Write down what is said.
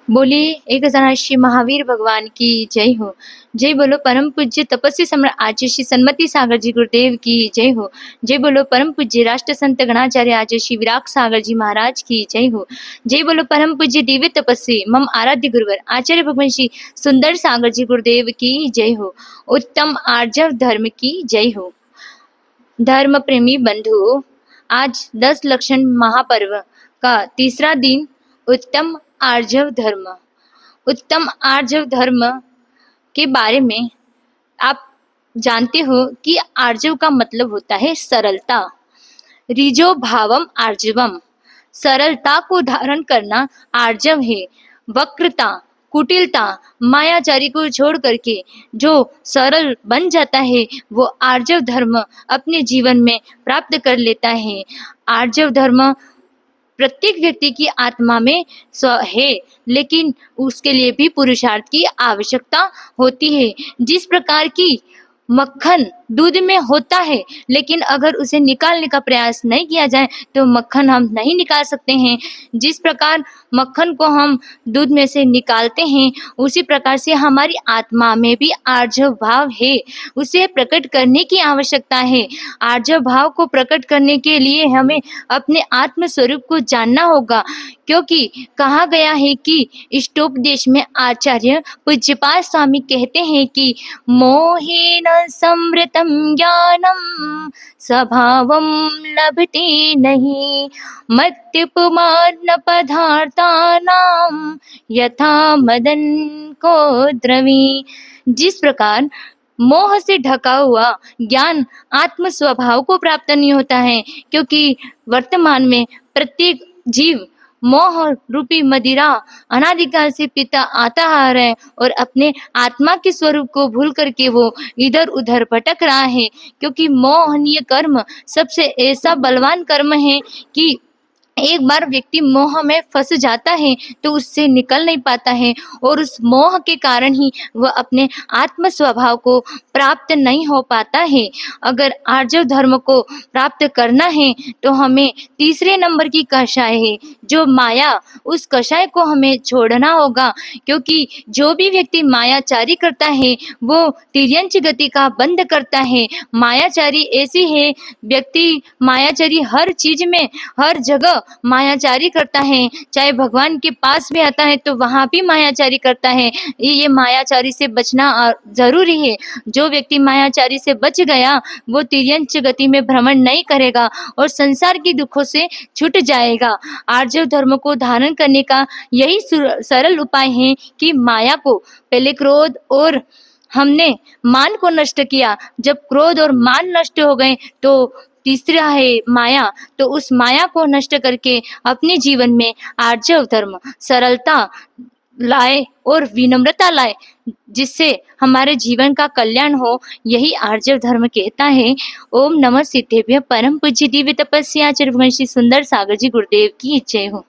बोलिए एक हजार श्री महावीर भगवान की जय हो। जय बोलो परम पूज्य तपस्वी सम्राट आचार्य श्री सन्मति सागर जी गुरुदेव की जय हो। जय बोलो परम पूज्य राष्ट्र संत गणाचार्य आचार्य श्री विराग सागर जी महाराज की जय हो। जय बोलो परम पूज्य दिव्य तपस्वी मम आराध्य गुरुवर आचार्य भगवान श्री सुंदर सागर जी गुरुदेव की जय हो। उत्तम आर्जव धर्म की जय हो। धर्म प्रेमी बंधुओं, आज 10 लक्षण महापर्व का तीसरा दिन उत्तम आर्जव धर्म। उत्तम आर्जव धर्म के बारे में आप जानते हो कि आर्जव का मतलब होता है सरलता। रिजो भावम आर्जवम, सरलता को धारण करना आर्जव है। वक्रता, कुटिलता, मायाचारी को छोड़ करके जो सरल बन जाता है वो आर्जव धर्म अपने जीवन में प्राप्त कर लेता है। आर्जव धर्म प्रत्येक व्यक्ति की आत्मा में है, लेकिन उसके लिए भी पुरुषार्थ की आवश्यकता होती है। जिस प्रकार की मक्खन दूध में होता है, लेकिन अगर उसे निकालने का प्रयास नहीं किया जाए तो मक्खन हम नहीं निकाल सकते हैं। जिस प्रकार मक्खन को हम दूध में से निकालते हैं, उसी प्रकार से हमारी आत्मा में भी आर्जव भाव है, उसे प्रकट करने की आवश्यकता है। आर्जव भाव को प्रकट करने के लिए हमें अपने आत्म स्वरूप को जानना होगा, क्योंकि कहा गया है कि इष्टोपदेश में आचार्य पूज्यपाद स्वामी कहते हैं कि मोहेन समृतम ज्ञानम स्वभावम लभते नहीं मत्युपमान पदार्थानाम यथा मदन को द्रवी। जिस प्रकार मोह से ढका हुआ ज्ञान आत्म स्वभाव को प्राप्त नहीं होता है, क्योंकि वर्तमान में प्रत्येक जीव मोह रूपी मदिरा अनादिकाल से पीता आता आ रहा है और अपने आत्मा के स्वरूप को भूल करके वो इधर उधर भटक रहा है। क्योंकि मोहनीय कर्म सबसे ऐसा बलवान कर्म है कि एक बार व्यक्ति मोह में फंस जाता है तो उससे निकल नहीं पाता है, और उस मोह के कारण ही वह अपने आत्म स्वभाव को प्राप्त नहीं हो पाता है। अगर आर्जव धर्म को प्राप्त करना है तो हमें तीसरे नंबर की कषाय है जो माया, उस कषाय को हमें छोड़ना होगा। क्योंकि जो भी व्यक्ति मायाचारी करता है वो तिर्यंच गति का बंद करता है। मायाचारी ऐसी है, व्यक्ति मायाचारी हर चीज में हर जगह मायाचारी करता है। चाहे भगवान के पास भी आता है तो वहां भी मायाचारी करता है। ये मायाचारी से बचना जरूरी है। जो व्यक्ति मायाचारी से बच गया वो तिर्यंच गति में भ्रमण नहीं करेगा और संसार की दुखों से छूट जाएगा। आर्जव धर्म को धारण करने का यही सरल उपाय है कि माया को पहले क्रोध और हमने मान को नष्ट किया। जब क्रोध और मान नष्ट हो गए तो तीसरा है माया, तो उस माया को नष्ट करके अपने जीवन में आर्जव धर्म सरलता लाए और विनम्रता लाए, जिससे हमारे जीवन का कल्याण हो। यही आर्जव धर्म कहता है। ओम नमः सिद्धेभ्य परम पूज्य दिव्य तपस्या आचार्य भगवान श्री सुंदर सागर जी गुरुदेव की जय हो।